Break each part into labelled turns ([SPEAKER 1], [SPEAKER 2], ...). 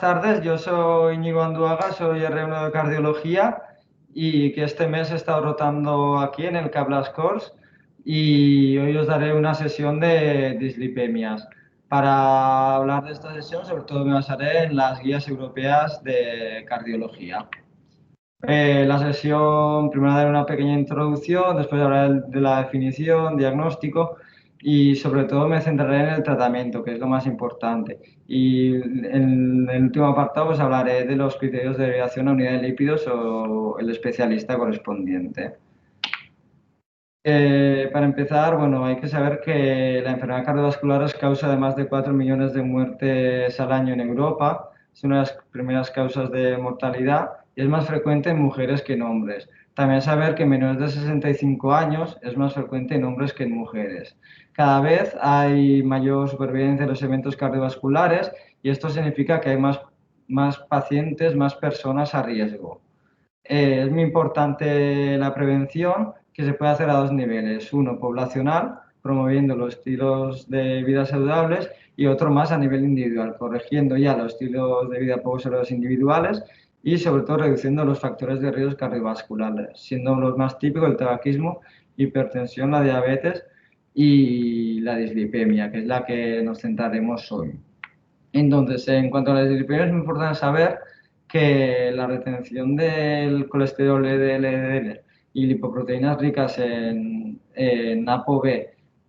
[SPEAKER 1] Buenas tardes, yo soy Íñigo Anduaga, soy R1 de Cardiología y que este mes he estado rotando aquí en el Cablas Course y hoy os daré una sesión de dislipemias. Para hablar de esta sesión, sobre todo me basaré en las guías europeas de cardiología. La sesión, primero daré una pequeña introducción, después hablaré de la definición, diagnóstico y sobre todo me centraré en el tratamiento, que es lo más importante. Y en el último apartado pues hablaré de los criterios de derivación a unidad de lípidos o el especialista correspondiente. Para empezar, bueno, hay que saber que la enfermedad cardiovascular es causa de más de 4 millones de muertes al año en Europa. Es una de las primeras causas de mortalidad y es más frecuente en mujeres que en hombres. También saber que en menores de 65 años es más frecuente en hombres que en mujeres. Cada vez hay mayor supervivencia de los eventos cardiovasculares y esto significa que hay más pacientes, más personas a riesgo. Es muy importante la prevención, que se puede hacer a dos niveles. Uno, poblacional, promoviendo los estilos de vida saludables, y otro más a nivel individual, corrigiendo ya los estilos de vida poco saludables individuales y sobre todo reduciendo los factores de riesgo cardiovasculares, siendo los más típicos el tabaquismo, hipertensión, la diabetes y la dislipemia, que es la que nos centraremos hoy. Entonces, en cuanto a la dislipidemia, es muy importante saber que la retención del colesterol LDL y lipoproteínas ricas en ApoB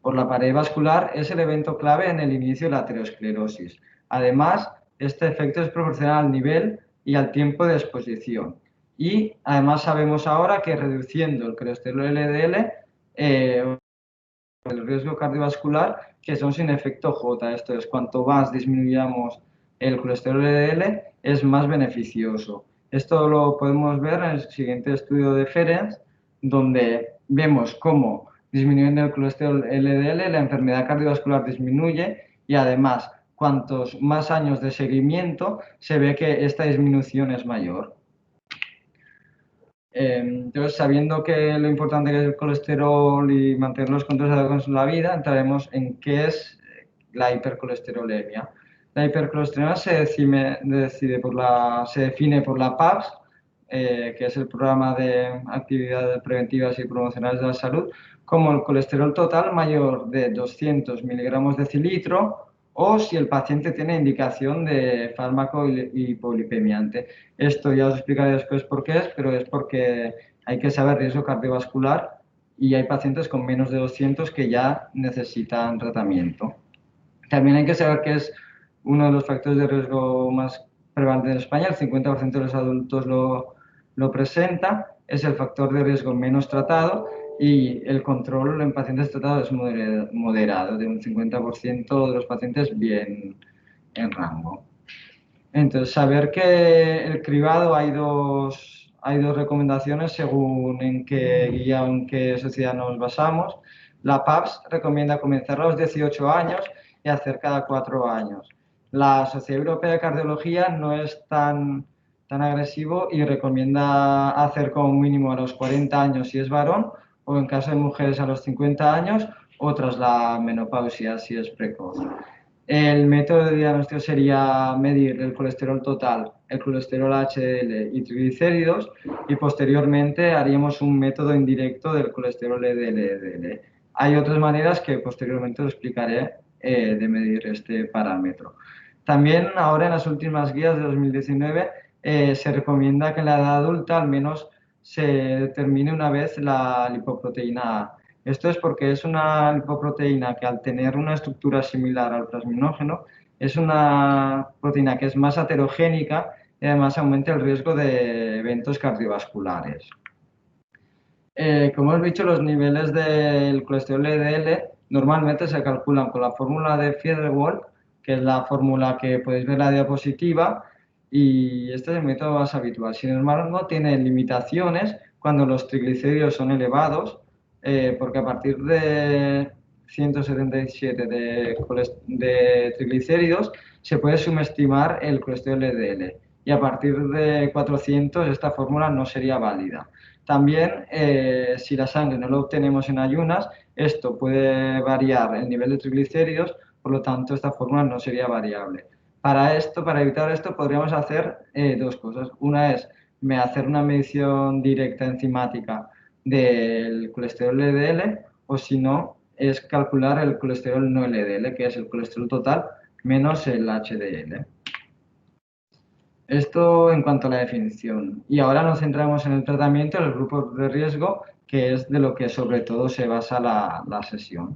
[SPEAKER 1] por la pared vascular es el evento clave en el inicio de la aterosclerosis. Además, este efecto es proporcional al nivel y al tiempo de exposición. Y además sabemos ahora que reduciendo el colesterol LDL, el riesgo cardiovascular, que son sin efecto J. Esto es, cuanto más disminuyamos el colesterol LDL, es más beneficioso. Esto lo podemos ver en el siguiente estudio de Ferenc, donde vemos cómo disminuyendo el colesterol LDL, la enfermedad cardiovascular disminuye y además, cuantos más años de seguimiento, se ve que esta disminución es mayor. Entonces, sabiendo que lo importante que es el colesterol y mantener los controles adecuados en la vida, entraremos en qué es la hipercolesterolemia. La hipercolesterolemia se define por la PAPS, que es el programa de actividades preventivas y promocionales de la salud, como el colesterol total mayor de 200 miligramos de cilitro o si el paciente tiene indicación de fármaco hipolipemiante. Esto ya os explicaré después por qué es, pero es porque hay que saber riesgo cardiovascular y hay pacientes con menos de 200 que ya necesitan tratamiento. También hay que saber que es uno de los factores de riesgo más prevalentes en España, el 50% de los adultos lo presenta, es el factor de riesgo menos tratado y el control en pacientes tratados es moderado, de un 50% de los pacientes bien en rango. Entonces, saber que el cribado hay dos recomendaciones según en qué guía o en qué sociedad nos basamos. La PAPS recomienda comenzar a los 18 años y hacer cada 4 años. La Sociedad Europea de Cardiología no es tan agresivo y recomienda hacer como mínimo a los 40 años si es varón o en caso de mujeres a los 50 años o tras la menopausia si es precoz. El método de diagnóstico sería medir el colesterol total, el colesterol HDL y triglicéridos y posteriormente haríamos un método indirecto del colesterol LDL. Hay otras maneras que posteriormente os explicaré de medir este parámetro. También ahora en las últimas guías de 2019 se recomienda que en la edad adulta al menos se determine una vez la lipoproteína A. Esto es porque es una lipoproteína que al tener una estructura similar al plasminógeno, es una proteína que es más heterogénica y además aumenta el riesgo de eventos cardiovasculares. Como hemos dicho, los niveles del colesterol LDL normalmente se calculan con la fórmula de Friedewald, que es la fórmula que podéis ver en la diapositiva, y este es el método más habitual. Sin embargo, tiene limitaciones cuando los triglicéridos son elevados, porque a partir de 177 de triglicéridos se puede subestimar el colesterol LDL y a partir de 400 esta fórmula no sería válida. También, si la sangre no la obtenemos en ayunas, esto puede variar el nivel de triglicéridos, por lo tanto esta fórmula no sería variable. Para evitar esto, podríamos hacer dos cosas. Una es hacer una medición directa enzimática del colesterol LDL, o si no, es calcular el colesterol no LDL, que es el colesterol total menos el HDL. Esto en cuanto a la definición. Y ahora nos centramos en el tratamiento de los grupos de riesgo, que es de lo que sobre todo se basa la sesión.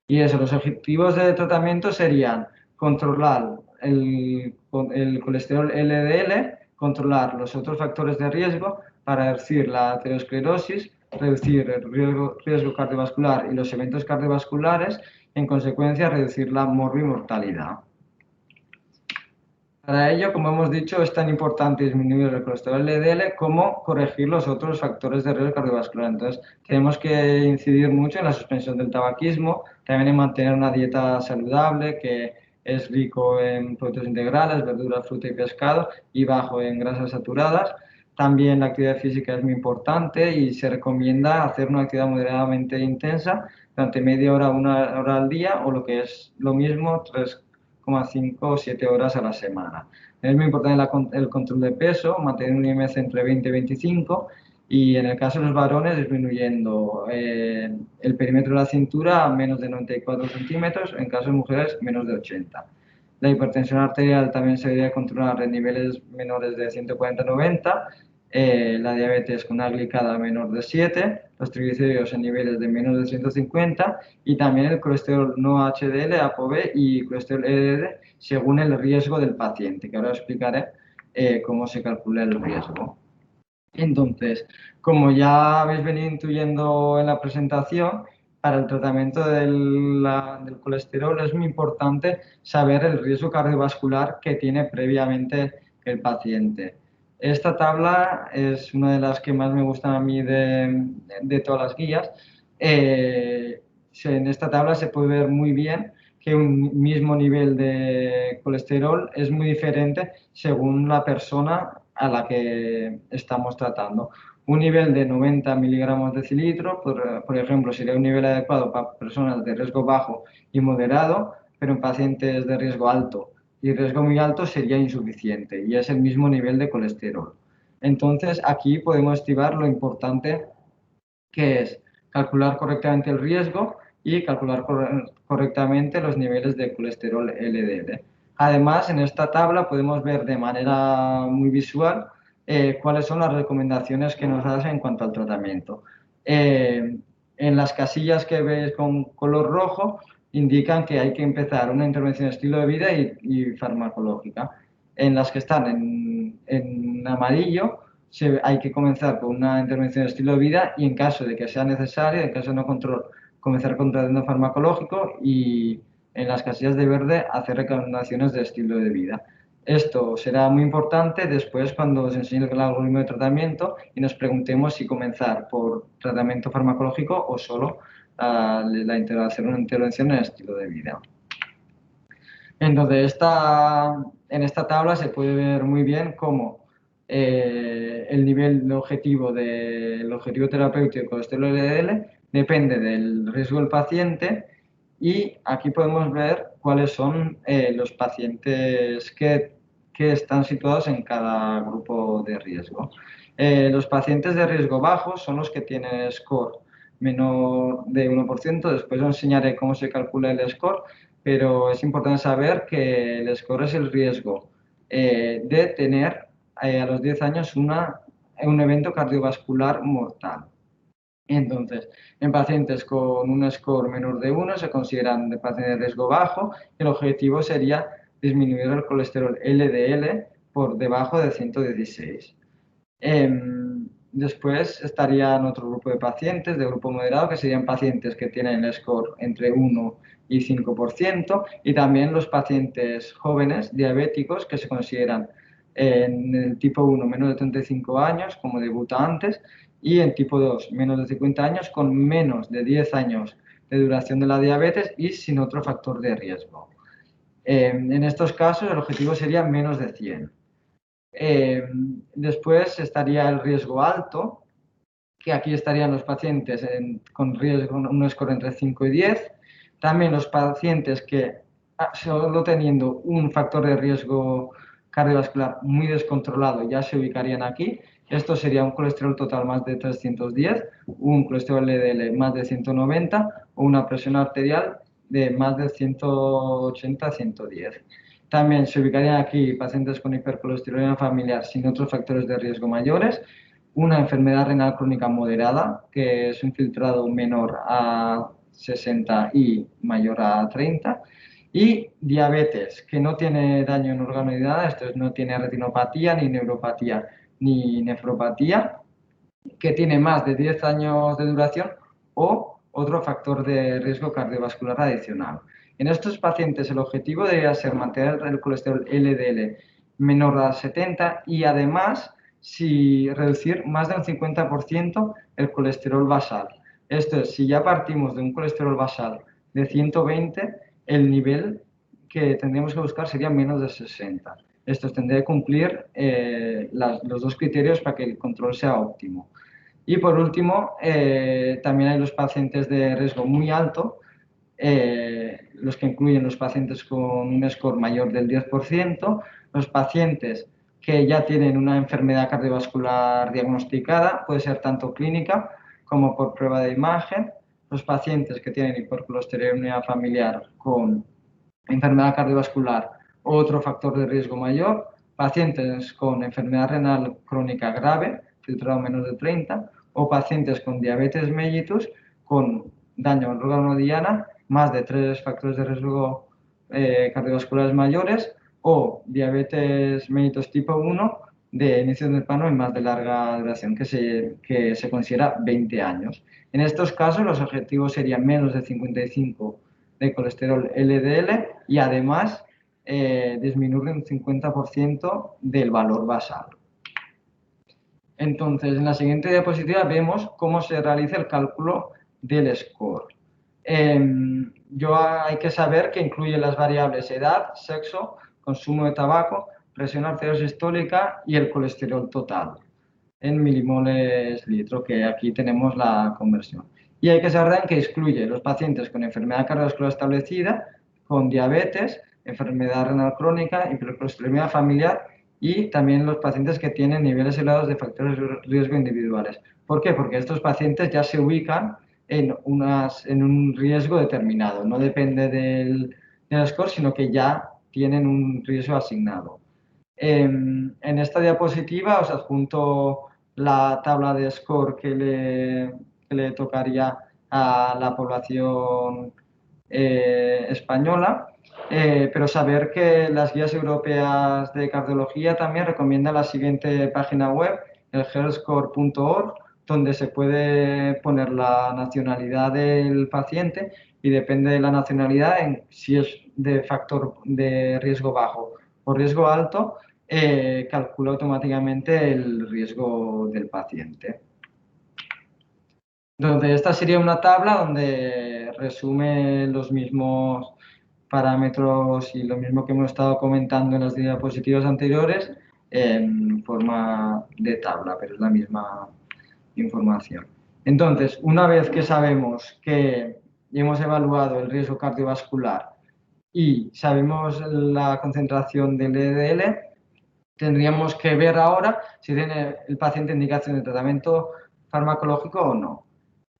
[SPEAKER 1] Y eso, los objetivos de tratamiento serían controlar el colesterol LDL, controlar los otros factores de riesgo para reducir la aterosclerosis, reducir el riesgo cardiovascular y los eventos cardiovasculares, en consecuencia reducir la morbimortalidad. Para ello, como hemos dicho, es tan importante disminuir el colesterol LDL como corregir los otros factores de riesgo cardiovascular. Entonces, tenemos que incidir mucho en la suspensión del tabaquismo, también en mantener una dieta saludable que es rico en productos integrales, verduras, fruta y pescado y bajo en grasas saturadas. También la actividad física es muy importante y se recomienda hacer una actividad moderadamente intensa durante media hora, una hora al día o lo que es lo mismo, 3,5 o 7 horas a la semana. Es muy importante el control de peso, mantener un IMC entre 20 y 25 y en el caso de los varones disminuyendo el perímetro de la cintura a menos de 94 centímetros, en caso de mujeres menos de 80. La hipertensión arterial también se debería controlar en niveles menores de 140-90, la diabetes con una glicada menor de 7, los triglicéridos en niveles de menos de 150 y también el colesterol no HDL, ApoB y colesterol LDL según el riesgo del paciente, que ahora explicaré cómo se calcula el riesgo. Entonces, como ya habéis venido intuyendo en la presentación, para el tratamiento del colesterol es muy importante saber el riesgo cardiovascular que tiene previamente el paciente. Esta tabla es una de las que más me gustan a mí de todas las guías. En esta tabla se puede ver muy bien que un mismo nivel de colesterol es muy diferente según la persona a la que estamos tratando. Un nivel de 90 miligramos de decilitro, por ejemplo, sería un nivel adecuado para personas de riesgo bajo y moderado, pero en pacientes de riesgo alto y riesgo muy alto sería insuficiente y es el mismo nivel de colesterol. Entonces, aquí podemos estimar lo importante que es calcular correctamente el riesgo y calcular correctamente los niveles de colesterol LDL. Además, en esta tabla podemos ver de manera muy visual cuáles son las recomendaciones que nos hacen en cuanto al tratamiento. En las casillas que veis con color rojo indican que hay que empezar una intervención de estilo de vida y farmacológica. En las que están en amarillo hay que comenzar con una intervención de estilo de vida y en caso de que sea necesario, en caso de no control, comenzar con tratamiento farmacológico y en las casillas de verde hacer recomendaciones de estilo de vida. Esto será muy importante después cuando os enseñe el algoritmo de tratamiento y nos preguntemos si comenzar por tratamiento farmacológico o solo hacer una intervención en estilo de vida. Entonces, en esta tabla se puede ver muy bien cómo el nivel objetivo del objetivo terapéutico de colesterol LDL depende del riesgo del paciente y aquí podemos ver cuáles son los pacientes que están situados en cada grupo de riesgo. Los pacientes de riesgo bajo son los que tienen score menor de 1%. Después os enseñaré cómo se calcula el score, pero es importante saber que el score es el riesgo de tener a los 10 años un evento cardiovascular mortal. Entonces, en pacientes con un score menor de 1 se consideran de pacientes de riesgo bajo y el objetivo sería disminuir el colesterol LDL por debajo de 116. Después estarían otro grupo de pacientes de grupo moderado, que serían pacientes que tienen el score entre 1 y 5%, y también los pacientes jóvenes diabéticos que se consideran en el tipo 1 menos de 35 años como debutantes y en tipo 2 menos de 50 años con menos de 10 años de duración de la diabetes y sin otro factor de riesgo. En estos casos el objetivo sería menos de 100. Después estaría el riesgo alto, que aquí estarían los pacientes con riesgo, un score entre 5 y 10. También los pacientes que solo teniendo un factor de riesgo cardiovascular muy descontrolado ya se ubicarían aquí. Esto sería un colesterol total más de 310, un colesterol LDL más de 190 o una presión arterial de más de 180-110. También se ubicarían aquí pacientes con hipercolesterolemia familiar sin otros factores de riesgo mayores, una enfermedad renal crónica moderada, que es un filtrado menor a 60 y mayor a 30, y diabetes, que no tiene daño en órgano ni nada, esto es, no tiene retinopatía, ni neuropatía, ni nefropatía, que tiene más de 10 años de duración o otro factor de riesgo cardiovascular adicional. En estos pacientes el objetivo debería ser mantener el colesterol LDL menor a 70 y además reducir más de un 50% el colesterol basal. Esto es, si ya partimos de un colesterol basal de 120, el nivel que tendríamos que buscar sería menos de 60. Esto tendría que cumplir los dos criterios para que el control sea óptimo. Y por último, también hay los pacientes de riesgo muy alto, los que incluyen los pacientes con un score mayor del 10%, los pacientes que ya tienen una enfermedad cardiovascular diagnosticada, puede ser tanto clínica como por prueba de imagen, los pacientes que tienen hipercolesterolemia familiar con enfermedad cardiovascular o otro factor de riesgo mayor, pacientes con enfermedad renal crónica grave, filtrado menos de 30, o pacientes con diabetes mellitus con daño al órgano diana, más de 3 factores de riesgo cardiovasculares mayores, o diabetes mellitus tipo 1 de inicio temprano y más de larga duración, que se considera 20 años. En estos casos, los objetivos serían menos de 55 de colesterol LDL y además disminuir un 50% del valor basal. Entonces, en la siguiente diapositiva vemos cómo se realiza el cálculo del score. Hay que saber que incluye las variables edad, sexo, consumo de tabaco, presión arterial sistólica y el colesterol total en milimoles litro, que aquí tenemos la conversión. Y hay que saber que excluye los pacientes con enfermedad cardiovascular establecida, con diabetes, enfermedad renal crónica, hipercolesterolemia familiar y también los pacientes que tienen niveles elevados de factores de riesgo individuales. ¿Por qué? Porque estos pacientes ya se ubican en un riesgo determinado, no depende del score, sino que ya tienen un riesgo asignado. En esta diapositiva os adjunto la tabla de score que le tocaría a la población española, pero saber que las guías europeas de cardiología también recomiendan la siguiente página web, el healthscore.org, donde se puede poner la nacionalidad del paciente y depende de la nacionalidad en si es de factor de riesgo bajo o riesgo alto, calcula automáticamente el riesgo del paciente. Entonces, esta sería una tabla donde resume los mismos parámetros y lo mismo que hemos estado comentando en las diapositivas anteriores en forma de tabla, pero es la misma información. Entonces, una vez que sabemos que hemos evaluado el riesgo cardiovascular y sabemos la concentración del LDL, tendríamos que ver ahora si tiene el paciente indicación de tratamiento farmacológico o no.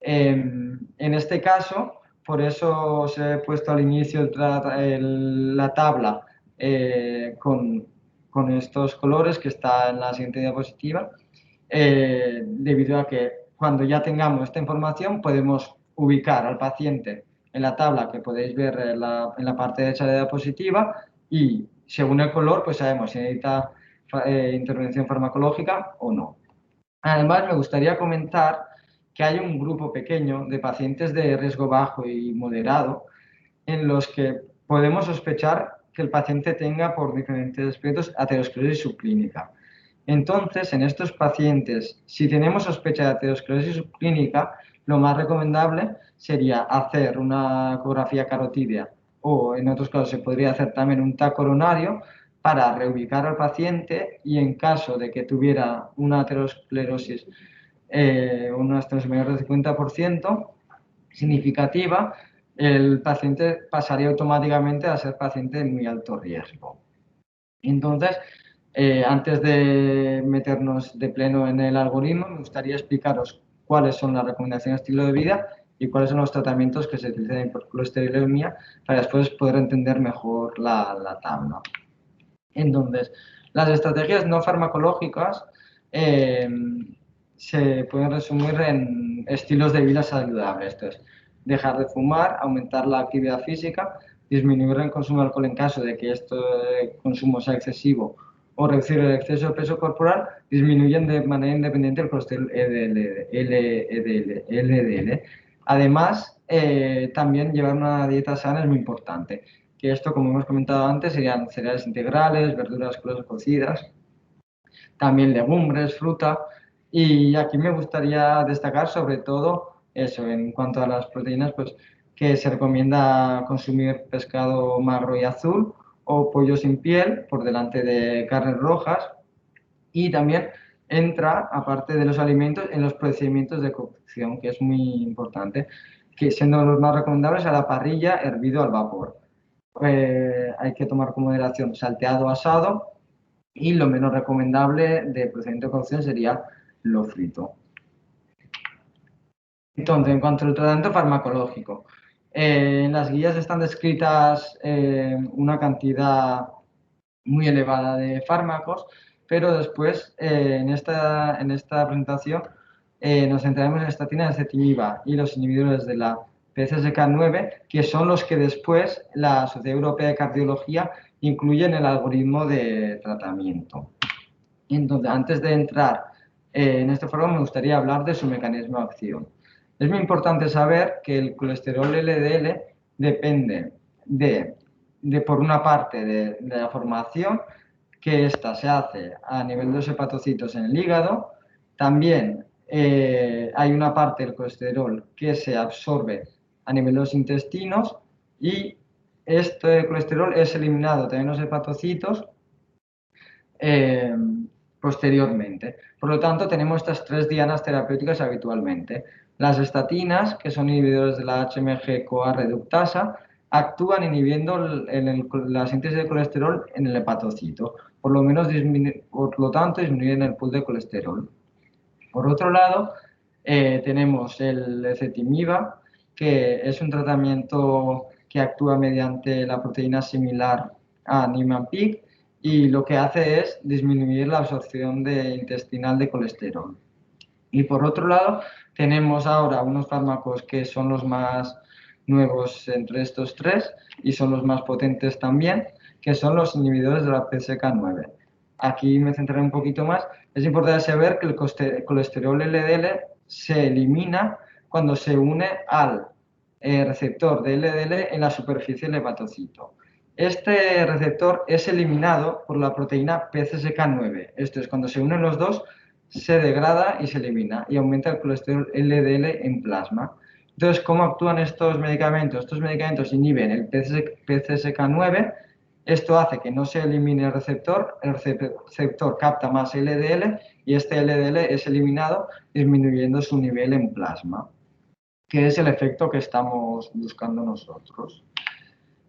[SPEAKER 1] En este caso, por eso os he puesto al inicio la tabla con estos colores que está en la siguiente diapositiva, debido a que cuando ya tengamos esta información podemos ubicar al paciente en la tabla que podéis ver en la parte derecha de la diapositiva y según el color pues sabemos si necesita intervención farmacológica o no. Además, me gustaría comentar que hay un grupo pequeño de pacientes de riesgo bajo y moderado en los que podemos sospechar que el paciente tenga por diferentes aspectos aterosclerosis subclínica. Entonces, en estos pacientes, si tenemos sospecha de aterosclerosis subclínica, lo más recomendable sería hacer una ecografía carotídea o en otros casos se podría hacer también un TAC coronario para reubicar al paciente y en caso de que tuviera una aterosclerosis, una estenosis mayor del 50% significativa, el paciente pasaría automáticamente a ser paciente de muy alto riesgo. Entonces, antes de meternos de pleno en el algoritmo, me gustaría explicaros cuáles son las recomendaciones de estilo de vida y cuáles son los tratamientos que se utilizan en hipercolesterolemia para después poder entender mejor la tabla. Entonces, las estrategias no farmacológicas se pueden resumir en estilos de vida saludables. Entonces, dejar de fumar, aumentar la actividad física, disminuir el consumo de alcohol en caso de que este consumo sea excesivo o reducir el exceso de peso corporal, disminuyen de manera independiente el colesterol LDL. Además, también llevar una dieta sana es muy importante, que esto, como hemos comentado antes, serían cereales integrales, verduras crudas cocidas, también legumbres, fruta. Y aquí me gustaría destacar sobre todo eso, en cuanto a las proteínas, pues que se recomienda consumir pescado magro y azul o pollo sin piel por delante de carnes rojas. Y también entra, aparte de los alimentos, en los procedimientos de cocción, que es muy importante, que siendo los más recomendables a la parrilla, hervido al vapor. Hay que tomar con moderación salteado, asado, y lo menos recomendable de procedimiento de cocción sería lo frito. Entonces, en cuanto al tratamiento farmacológico, en las guías están descritas una cantidad muy elevada de fármacos, pero después en esta presentación nos centraremos en estatina de ezetimiba y los inhibidores de la PCSK9, que son los que después la Sociedad Europea de Cardiología incluye en el algoritmo de tratamiento. Entonces, antes de entrar en este foro, me gustaría hablar de su mecanismo de acción. Es muy importante saber que el colesterol LDL depende por una parte, de la formación, que ésta se hace a nivel de los hepatocitos en el hígado. También hay una parte del colesterol que se absorbe a nivel de los intestinos y este colesterol es eliminado también en los hepatocitos posteriormente. Por lo tanto, tenemos estas tres dianas terapéuticas habitualmente. Las estatinas, que son inhibidores de la HMG-CoA reductasa, actúan inhibiendo la síntesis de colesterol en el hepatocito. Por lo tanto, disminuyen el pool de colesterol. Por otro lado, tenemos el ezetimiba, que es un tratamiento que actúa mediante la proteína similar a Niemann-Pick y lo que hace es disminuir la absorción intestinal de colesterol. Y por otro lado, tenemos ahora unos fármacos que son los más nuevos entre estos tres y son los más potentes también, que son los inhibidores de la PCSK9. Aquí me centraré un poquito más. Es importante saber que el colesterol LDL se elimina cuando se une al receptor de LDL en la superficie del hepatocito. Este receptor es eliminado por la proteína PCSK9. Esto es, cuando se unen los dos, se degrada y se elimina y aumenta el colesterol LDL en plasma. Entonces, ¿cómo actúan estos medicamentos? Estos medicamentos inhiben el PCSK9. Esto hace que no se elimine el receptor capta más LDL y este LDL es eliminado disminuyendo su nivel en plasma, que es el efecto que estamos buscando nosotros.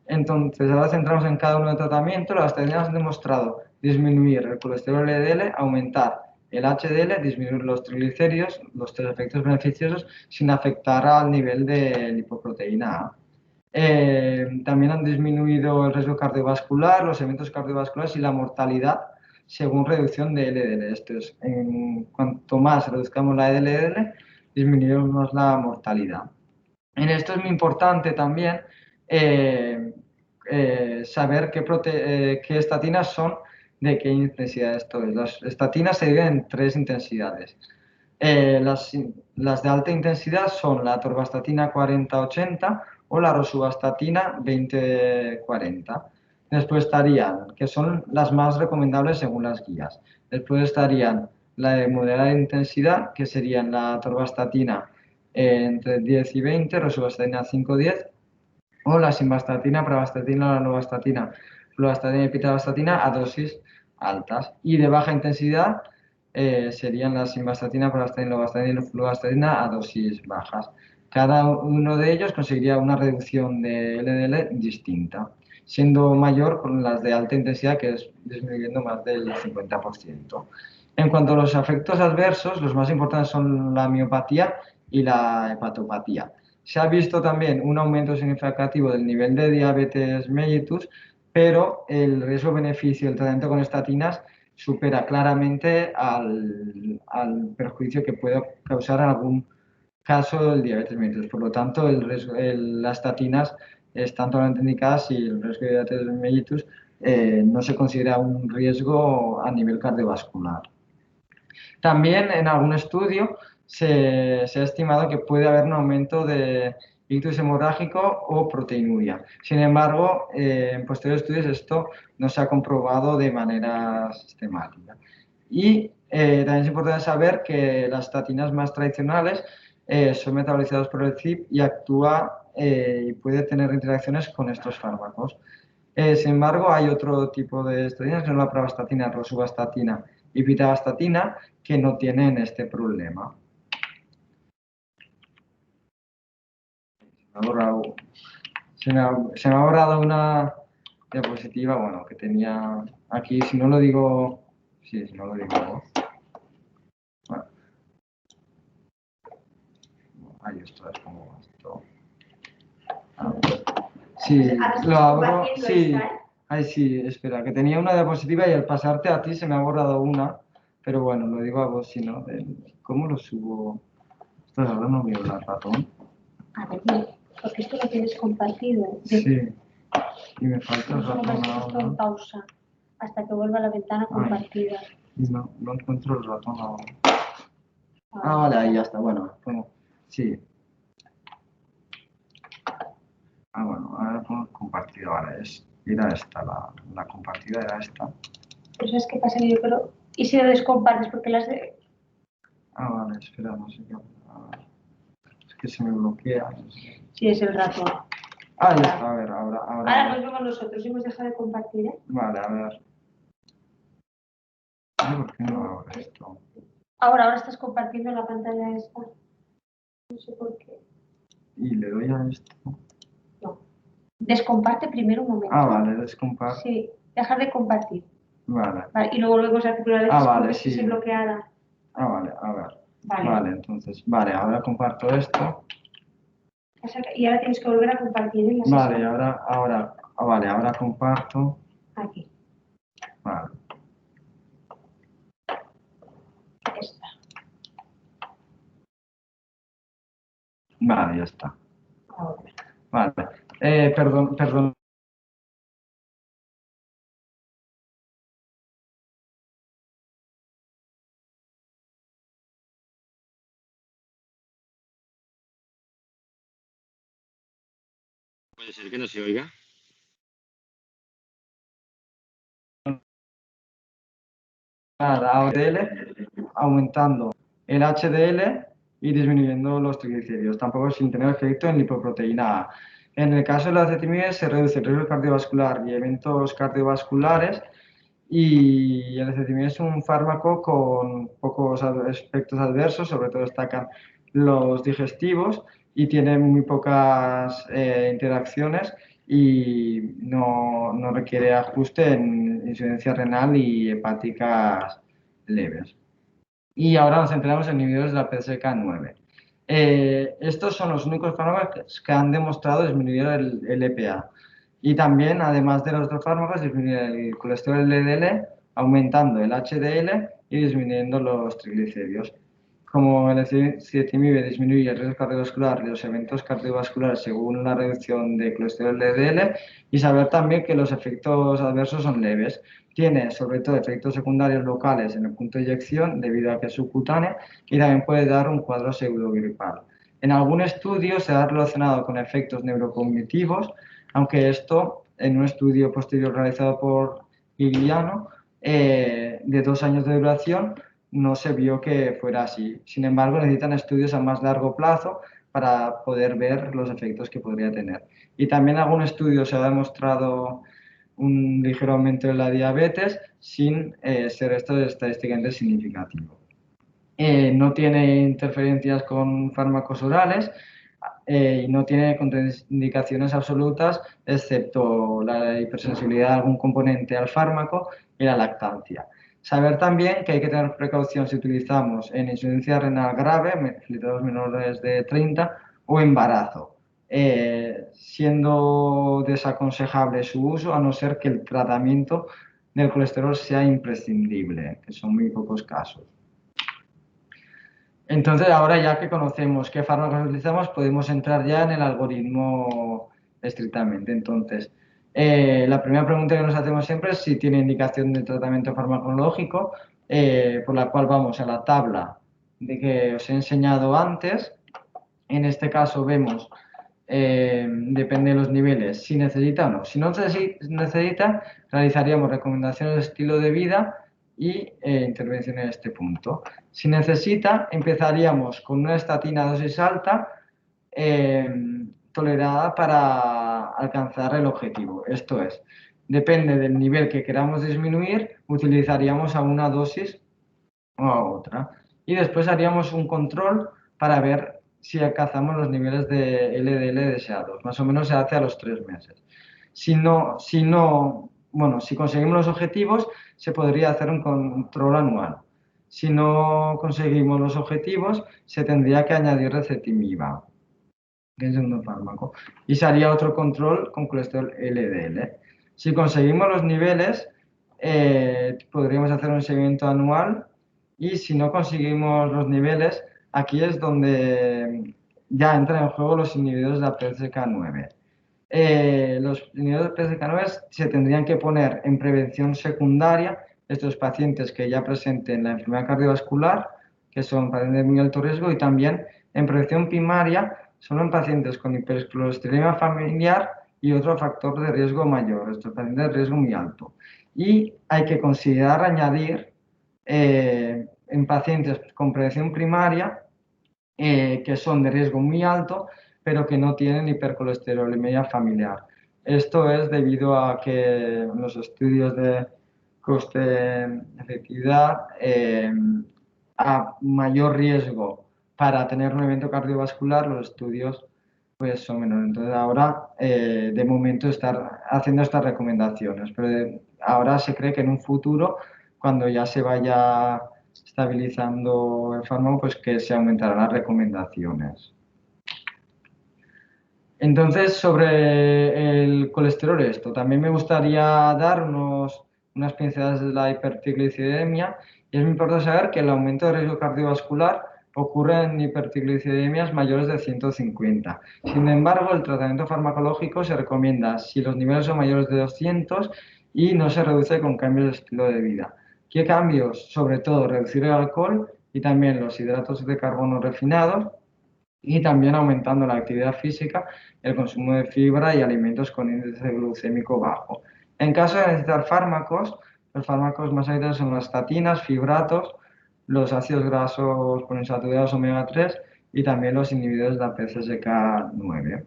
[SPEAKER 1] Entonces, ahora centramos en cada uno de tratamiento. Las estatinas han demostrado disminuir el colesterol LDL, aumentar el HDL, disminuir los triglicéridos, los tres efectos beneficiosos, sin afectar al nivel de lipoproteína A. También han disminuido el riesgo cardiovascular, los eventos cardiovasculares y la mortalidad según reducción de LDL. Esto es, cuanto más reduzcamos la LDL, disminuiremos la mortalidad. En esto es muy importante también saber qué estatinas son de qué intensidad esto es. Las estatinas se dividen en tres intensidades. Las de alta intensidad son la atorvastatina 40-80 o la rosuvastatina 20-40. Después estarían, que son las más recomendables según las guías. Después estarían la de moderada intensidad, que serían la atorvastatina entre 10 y 20, rosuvastatina 5-10, o la simvastatina, pravastatina, la novastatina, fluvastatina y pitavastatina a dosis altas. Y de baja intensidad serían la simvastatina, pravastatina, lovastatina y fluvastatina a dosis bajas. Cada uno de ellos conseguiría una reducción de LDL distinta, siendo mayor con las de alta intensidad, que es disminuyendo más del 50%. En cuanto a los efectos adversos, los más importantes son la miopatía y la hepatopatía. Se ha visto también un aumento significativo del nivel de diabetes mellitus, pero el riesgo-beneficio del tratamiento con estatinas supera claramente al perjuicio que puede causar en algún caso del diabetes mellitus. Por lo tanto, las estatinas están totalmente indicadas y el riesgo de diabetes mellitus no se considera un riesgo a nivel cardiovascular. También en algún estudio se ha estimado que puede haber un aumento de ictus hemorrágico o proteinuria. Sin embargo, en posteriores estudios esto no se ha comprobado de manera sistemática. Y también es importante saber que las estatinas más tradicionales son metabolizadas por el CYP y actúa y puede tener interacciones con estos fármacos. Sin embargo, hay otro tipo de estatinas, que son la pravastatina, rosuvastatina y pitavastatina, que no tienen este problema. Se me ha borrado una diapositiva, bueno, que tenía aquí, si no lo digo, sí, si no lo digo. Bueno. Ahí esto es como esto. Sí, lo abro, sí. Ay, sí, espera, que tenía una diapositiva y al pasarte a ti se me ha borrado una, pero bueno, lo digo a vos, si no, ¿cómo lo subo? Esto ahora no veo el ratón.
[SPEAKER 2] A ver, porque esto lo tienes compartido.
[SPEAKER 1] Sí, y me falta el ratón
[SPEAKER 2] esto en
[SPEAKER 1] ahora.
[SPEAKER 2] pausa, hasta que vuelva a la ventana compartida.
[SPEAKER 1] Y no encuentro el ratón ahora. Vale, ahí ya está, bueno, sí. Bueno, ahora pongo compartida, vale, era esta, la compartida era esta.
[SPEAKER 2] Pero ¿sabes qué pasa? Yo creo, ¿y si lo descompartes? Porque las de...
[SPEAKER 1] Vale, espera, no sé qué. Es que se me bloquea. No sé.
[SPEAKER 2] Sí, es el ratón.
[SPEAKER 1] Ya está, a ver, ahora.
[SPEAKER 2] Ahora nos vemos nosotros, hemos dejado de compartir, ¿eh?
[SPEAKER 1] Vale, a ver. ¿Por qué no hago esto?
[SPEAKER 2] Ahora estás compartiendo la pantalla esta. No sé por qué.
[SPEAKER 1] Y le doy a esto.
[SPEAKER 2] No. Descomparte primero un momento.
[SPEAKER 1] Vale, descomparte.
[SPEAKER 2] Sí, dejar de compartir.
[SPEAKER 1] Vale.
[SPEAKER 2] Y luego volvemos a hacer una vez
[SPEAKER 1] vale,
[SPEAKER 2] sí. Se bloqueara.
[SPEAKER 1] Vale, a ver.
[SPEAKER 2] Vale,
[SPEAKER 1] entonces, ahora comparto esto.
[SPEAKER 2] Y ahora tienes que volver a compartir en la sesión.
[SPEAKER 1] Vale, ahora comparto.
[SPEAKER 2] Aquí.
[SPEAKER 1] Vale.
[SPEAKER 2] Esta.
[SPEAKER 1] Vale, ya está.
[SPEAKER 2] Ahora.
[SPEAKER 1] Vale. Perdón.
[SPEAKER 3] Puede ser que no se oiga.
[SPEAKER 1] Aumentando el HDL y disminuyendo los triglicéridos, tampoco sin tener efecto en lipoproteína A. En el caso de la acetilmidas se reduce el riesgo cardiovascular y eventos cardiovasculares, y el acetilmidas es un fármaco con pocos efectos adversos, sobre todo destacan los digestivos, y tiene muy pocas interacciones y no requiere ajuste en insuficiencia renal y hepáticas leves. Y ahora nos centramos en inhibidores de la PCSK9. Estos son los únicos fármacos que han demostrado disminuir el EPA. Y también, además de los otros fármacos, disminuir el colesterol LDL, aumentando el HDL y disminuyendo los triglicéridos. Como el ezetimibe disminuye el riesgo cardiovascular y los eventos cardiovasculares según la reducción de colesterol LDL, y saber también que los efectos adversos son leves. Tiene sobre todo efectos secundarios locales en el punto de eyección debido a que es subcutánea, y también puede dar un cuadro pseudogripal. En algún estudio se ha relacionado con efectos neurocognitivos, aunque esto en un estudio posterior realizado por Giuliano de 2 años de duración no se vio que fuera así. Sin embargo, necesitan estudios a más largo plazo para poder ver los efectos que podría tener. Y también en algún estudio se ha demostrado un ligero aumento de la diabetes sin ser esto estadísticamente significativo. No tiene interferencias con fármacos orales, y no tiene contraindicaciones absolutas, excepto la hipersensibilidad de algún componente al fármaco y la lactancia. Saber también que hay que tener precaución si utilizamos en insuficiencia renal grave, filtrados menores de 30 o embarazo, siendo desaconsejable su uso a no ser que el tratamiento del colesterol sea imprescindible, que son muy pocos casos. Entonces, ahora ya que conocemos qué fármacos utilizamos, podemos entrar ya en el algoritmo estrictamente. Entonces, la primera pregunta que nos hacemos siempre es si tiene indicación de tratamiento farmacológico, por la cual vamos a la tabla de que os he enseñado antes. En este caso vemos, depende de los niveles, si necesita o no. Si no necesita, realizaríamos recomendaciones de estilo de vida y intervención en este punto. Si necesita, empezaríamos con una estatina a dosis alta tolerada para alcanzar el objetivo. Esto es, depende del nivel que queramos disminuir, utilizaríamos a una dosis o a otra. Y después haríamos un control para ver si alcanzamos los niveles de LDL deseados. Más o menos se hace a los 3 meses. Si conseguimos los objetivos, se podría hacer un control anual. Si no conseguimos los objetivos, se tendría que añadir recetimib, que es un fármaco, y se haría otro control con colesterol LDL. Si conseguimos los niveles, podríamos hacer un seguimiento anual, y si no conseguimos los niveles, aquí es donde ya entran en juego los inhibidores de la PCSK9. Los inhibidores de PCSK9 se tendrían que poner en prevención secundaria estos pacientes que ya presenten la enfermedad cardiovascular, que son pacientes de muy alto riesgo, y también en prevención primaria, solo en pacientes con hipercolesterolemia familiar y otro factor de riesgo mayor, estos pacientes de riesgo muy alto. Y hay que considerar añadir en pacientes con prevención primaria, que son de riesgo muy alto, pero que no tienen hipercolesterolemia familiar. Esto es debido a que los estudios de coste-efectividad, a mayor riesgo para tener un evento cardiovascular, los estudios pues son menores. Entonces ahora, de momento, estar haciendo estas recomendaciones, pero ahora se cree que en un futuro, cuando ya se vaya estabilizando el fármaco, pues que se aumentarán las recomendaciones. Entonces, sobre el colesterol, también me gustaría dar unas pinceladas de la hipertrigliceridemia, y es muy importante saber que el aumento de riesgo cardiovascular ocurre en hipertrigliceridemias mayores de 150. Sin embargo, el tratamiento farmacológico se recomienda si los niveles son mayores de 200 y no se reduce con cambios de estilo de vida. ¿Qué cambios? Sobre todo reducir el alcohol y también los hidratos de carbono refinados, y también aumentando la actividad física, el consumo de fibra y alimentos con índice glucémico bajo. En caso de necesitar fármacos, los fármacos más habituales son las estatinas, fibratos, los ácidos grasos poliinsaturados omega 3 y también los inhibidores de la PCSK9.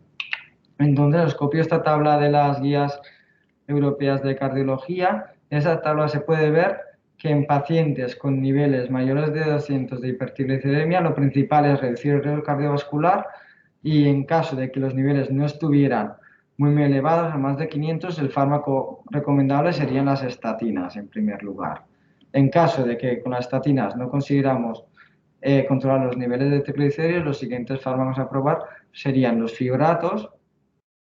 [SPEAKER 1] Entonces, os copio esta tabla de las guías europeas de cardiología. En esa tabla se puede ver que en pacientes con niveles mayores de 200 de hipertrigliceridemia, lo principal es reducir el riesgo cardiovascular, y en caso de que los niveles no estuvieran muy elevados, a más de 500, el fármaco recomendable serían las estatinas en primer lugar. En caso de que con las estatinas no consiguiéramos controlar los niveles de triglicéridos, los siguientes fármacos a probar serían los fibratos,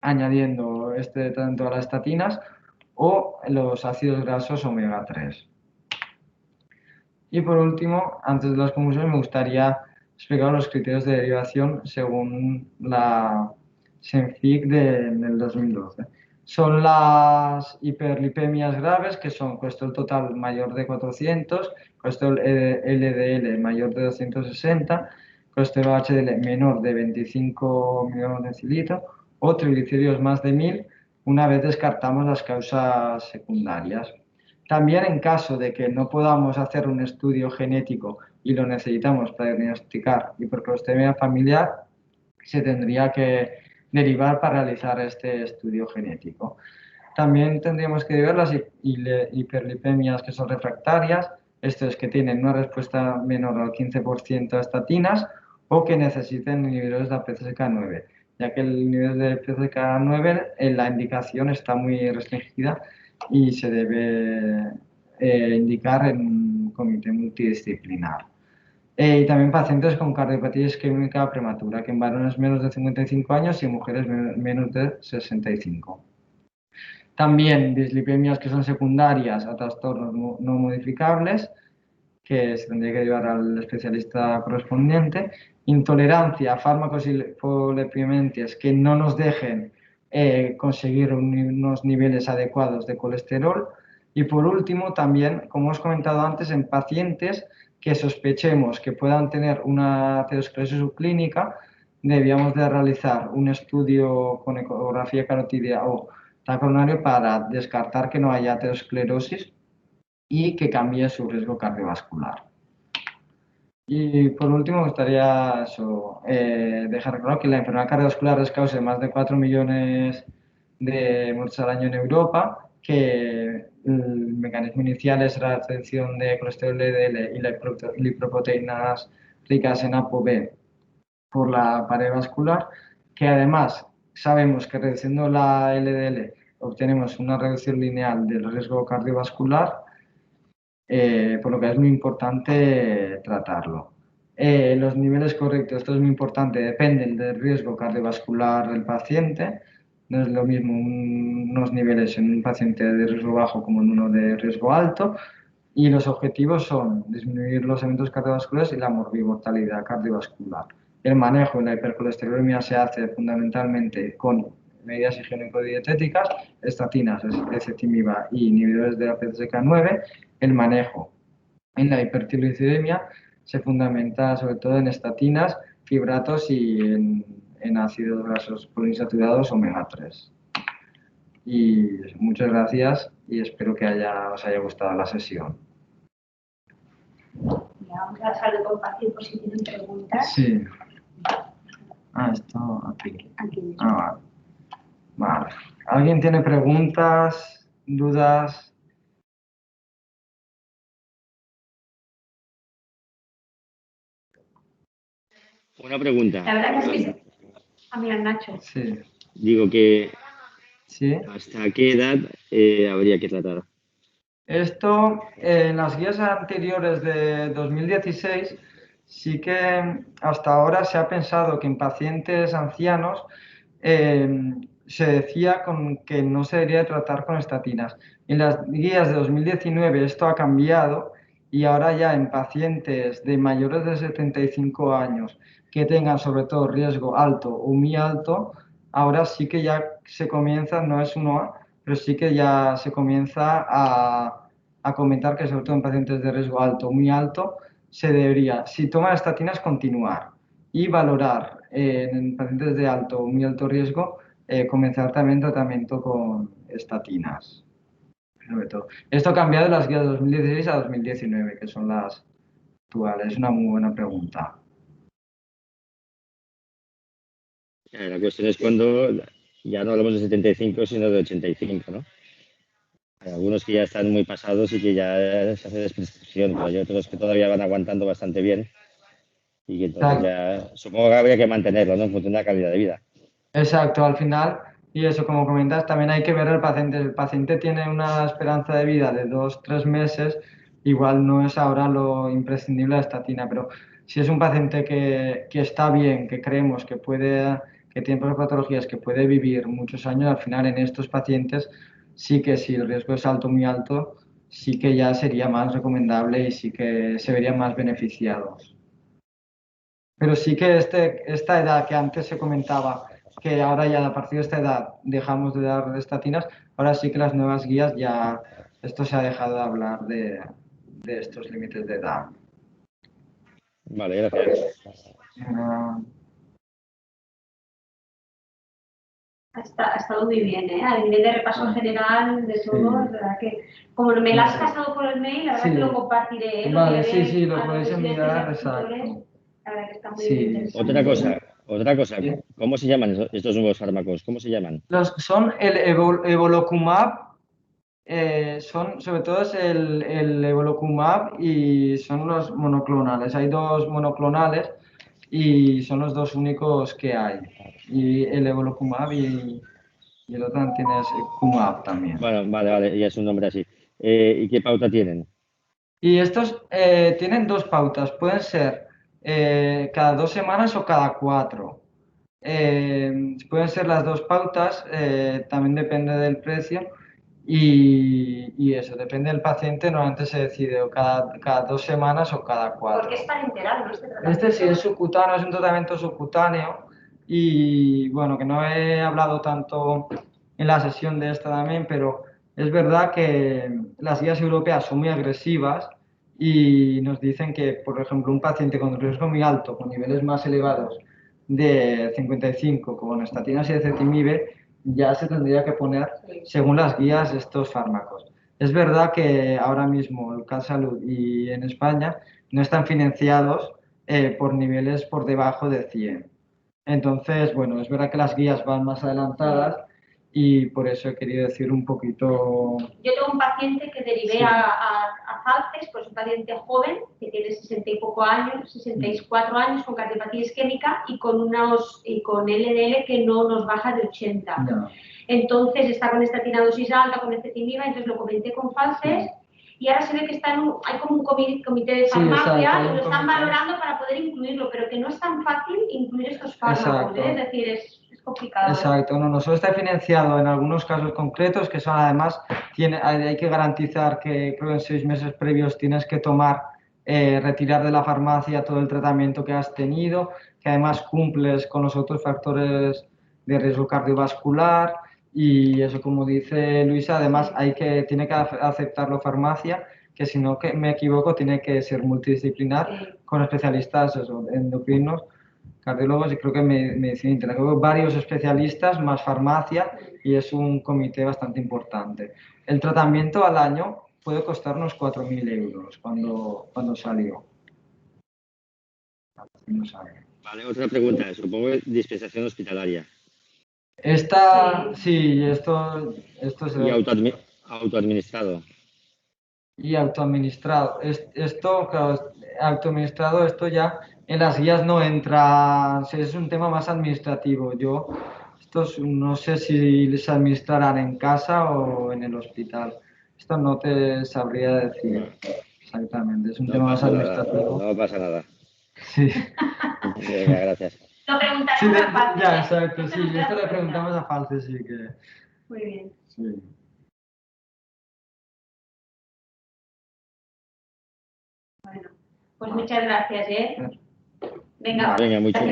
[SPEAKER 1] añadiendo tanto a las estatinas, o los ácidos grasos omega 3. Y por último, antes de las conclusiones, me gustaría explicar los criterios de derivación según la SENFIC del 2012. Son las hiperlipemias graves, que son colesterol total mayor de 400, colesterol LDL mayor de 260, colesterol HDL menor de 25 miligramos de decilitro, o triglicéridos más de 1000, una vez descartamos las causas secundarias. También, en caso de que no podamos hacer un estudio genético y lo necesitamos para diagnosticar hipercolesterolemia familiar, se tendría que derivar para realizar este estudio genético. También tendríamos que ver las hiperlipemias que son refractarias, esto es que tienen una respuesta menor al 15% a estatinas o que necesiten inhibidores de la PCSK9. ya que el nivel de PCK9 en la indicación está muy restringida y se debe indicar en un comité multidisciplinar. Y también pacientes con cardiopatía isquémica prematura, que en varones menos de 55 años y en mujeres menos de 65. También dislipemias que son secundarias a trastornos no modificables, que se tendría que llevar al especialista correspondiente. Intolerancia a fármacos y poliopimiantes que no nos dejen conseguir unos niveles adecuados de colesterol. Y por último, también, como hemos comentado antes, en pacientes que sospechemos que puedan tener una aterosclerosis subclínica, debíamos de realizar un estudio con ecografía carotídea o coronario para descartar que no haya aterosclerosis y que cambie su riesgo cardiovascular. Y por último, me gustaría dejar claro que la enfermedad cardiovascular es causa de más de 4 millones de muertes al año en Europa, que el mecanismo inicial es la retención de colesterol LDL y las lipoproteínas ricas en ApoB por la pared vascular, que además sabemos que reduciendo la LDL obtenemos una reducción lineal del riesgo cardiovascular, por lo que es muy importante tratarlo. Los niveles correctos, esto es muy importante, dependen del riesgo cardiovascular del paciente. No es lo mismo unos niveles en un paciente de riesgo bajo como en uno de riesgo alto. Y los objetivos son disminuir los eventos cardiovasculares y la mortalidad cardiovascular. El manejo de la hipercolesterolemia se hace fundamentalmente con medidas higiénico-dietéticas, estatinas, ezetimiba y inhibidores de la PCSK9. El manejo en la hipertiroidemia se fundamenta sobre todo en estatinas, fibratos y en ácidos grasos poliinsaturados omega 3. Y muchas gracias y espero que os haya gustado la sesión.
[SPEAKER 2] Vamos a dejarlo compartir por si tienen preguntas.
[SPEAKER 1] Sí. Esto aquí.
[SPEAKER 2] Aquí.
[SPEAKER 1] Vale. Vale. ¿Alguien tiene preguntas, dudas?
[SPEAKER 3] Una pregunta.
[SPEAKER 2] La verdad que sí. Mira, Nacho.
[SPEAKER 1] Sí.
[SPEAKER 3] Digo que
[SPEAKER 1] ¿Sí?
[SPEAKER 3] ¿hasta qué edad habría que tratar?
[SPEAKER 1] Esto, en las guías anteriores de 2016, sí que hasta ahora se ha pensado que en pacientes ancianos se decía que no se debería tratar con estatinas. En las guías de 2019 esto ha cambiado y ahora ya en pacientes de mayores de 75 años que tengan sobre todo riesgo alto o muy alto, ahora sí que ya se comienza, no es uno, pero sí que ya se comienza a comentar que sobre todo en pacientes de riesgo alto o muy alto, se debería, si toman estatinas, continuar y valorar en pacientes de alto o muy alto riesgo, comenzar también tratamiento con estatinas. Sobre todo. Esto ha cambiado de las guías de 2016 a 2019, que son las actuales. Es una muy buena pregunta.
[SPEAKER 3] La cuestión es cuando ya no hablamos de 75, sino de 85, ¿no? Hay algunos que ya están muy pasados y que ya se hace desprescripción, pero hay otros que todavía van aguantando bastante bien y que entonces ya supongo que habría que mantenerlo, ¿no? En función de la calidad de vida.
[SPEAKER 1] Exacto, al final, y eso como comentas, también hay que ver al paciente. El paciente tiene una esperanza de vida de 2-3 meses, igual no es ahora lo imprescindible la estatina, pero si es un paciente que está bien, que creemos que que tiene patologías, que puede vivir muchos años, al final en estos pacientes sí que si el riesgo es alto, muy alto, sí que ya sería más recomendable y sí que se verían más beneficiados. Pero sí que esta edad que antes se comentaba, que ahora ya a partir de esta edad dejamos de dar estatinas, ahora sí que las nuevas guías ya, esto se ha dejado de hablar de estos límites de edad.
[SPEAKER 3] Vale, gracias.
[SPEAKER 2] Ha estado muy bien, ¿eh? A nivel de repaso general de todo, es verdad que como me lo has pasado por el mail, la verdad que lo compartiré.
[SPEAKER 1] Vale, sí, lo podéis enviar, exacto.
[SPEAKER 2] La verdad que está muy interesante.
[SPEAKER 3] Otra cosa, ¿cómo se llaman estos nuevos fármacos? ¿Cómo se llaman?
[SPEAKER 1] Son el Evolocumab, sobre todo es el Evolocumab y son los monoclonales. Hay dos monoclonales y son los dos únicos que hay. y el evolocumab y el otro tiene Kumab también.
[SPEAKER 3] Bueno, vale, ya es un nombre así. ¿Y qué pauta tienen?
[SPEAKER 1] Y estos tienen dos pautas, pueden ser cada 2 semanas o cada 4. Pueden ser las dos pautas, también depende del precio y eso, depende del paciente, normalmente se decide o cada 2 semanas o cada 4.
[SPEAKER 2] Porque es parenteral, ¿no? Este tratamiento.
[SPEAKER 1] Este sí es subcutáneo, es un tratamiento subcutáneo y bueno, que no he hablado tanto en la sesión de esta también, pero es verdad que las guías europeas son muy agresivas y nos dicen que, por ejemplo, un paciente con riesgo muy alto, con niveles más elevados de 55 con estatinas y ezetimibe, ya se tendría que poner, según las guías, estos fármacos. Es verdad que ahora mismo el CanSalud y en España no están financiados por niveles por debajo de 100. Entonces, bueno, es verdad que las guías van más adelantadas y por eso he querido decir un poquito...
[SPEAKER 2] Yo tengo un paciente que derivé
[SPEAKER 1] Sí.
[SPEAKER 2] a Falces, pues un paciente joven que tiene 60 y poco años, 64 años, con cardiopatía isquémica y con LDL que no nos baja de 80.
[SPEAKER 1] No.
[SPEAKER 2] Entonces está con estatina dosis alta, con ezetimiba, entonces lo comenté con Falces. Y ahora se ve que hay como un comité de farmacia,
[SPEAKER 1] exacto,
[SPEAKER 2] y lo están valorando para poder incluirlo, pero que no es tan fácil incluir estos fármacos, es decir, es complicado.
[SPEAKER 1] Exacto, no solo está financiado en algunos casos concretos, que son además, hay que garantizar que creo que en 6 meses previos tienes que retirar de la farmacia todo el tratamiento que has tenido, que además cumples con los otros factores de riesgo cardiovascular y eso, como dice Luisa, además tiene que aceptarlo farmacia, que si no me equivoco tiene que ser multidisciplinar con especialistas endocrinos, cardiólogos y creo que medicina interna. Creo que varios especialistas más farmacia y es un comité bastante importante. El tratamiento al año puede costar unos 4.000 euros cuando salió.
[SPEAKER 3] Vale, otra pregunta, supongo que dispensación hospitalaria.
[SPEAKER 1] Sí, esto es...
[SPEAKER 3] Y autoadministrado.
[SPEAKER 1] Y autoadministrado. Claro, autoadministrado, esto ya en las guías no entra, es un tema más administrativo. No sé si les administrarán en casa o en el hospital. Esto no te sabría decir exactamente, es un tema más administrativo.
[SPEAKER 3] No pasa nada.
[SPEAKER 1] Sí.
[SPEAKER 3] Venga, gracias.
[SPEAKER 2] Lo preguntaremos a Falces.
[SPEAKER 1] Ya, exacto, sí, esto le preguntamos a Falces, sí que...
[SPEAKER 2] Muy bien.
[SPEAKER 1] Sí.
[SPEAKER 2] Bueno, pues muchas gracias, ¿eh? Venga,
[SPEAKER 3] Venga, mucho.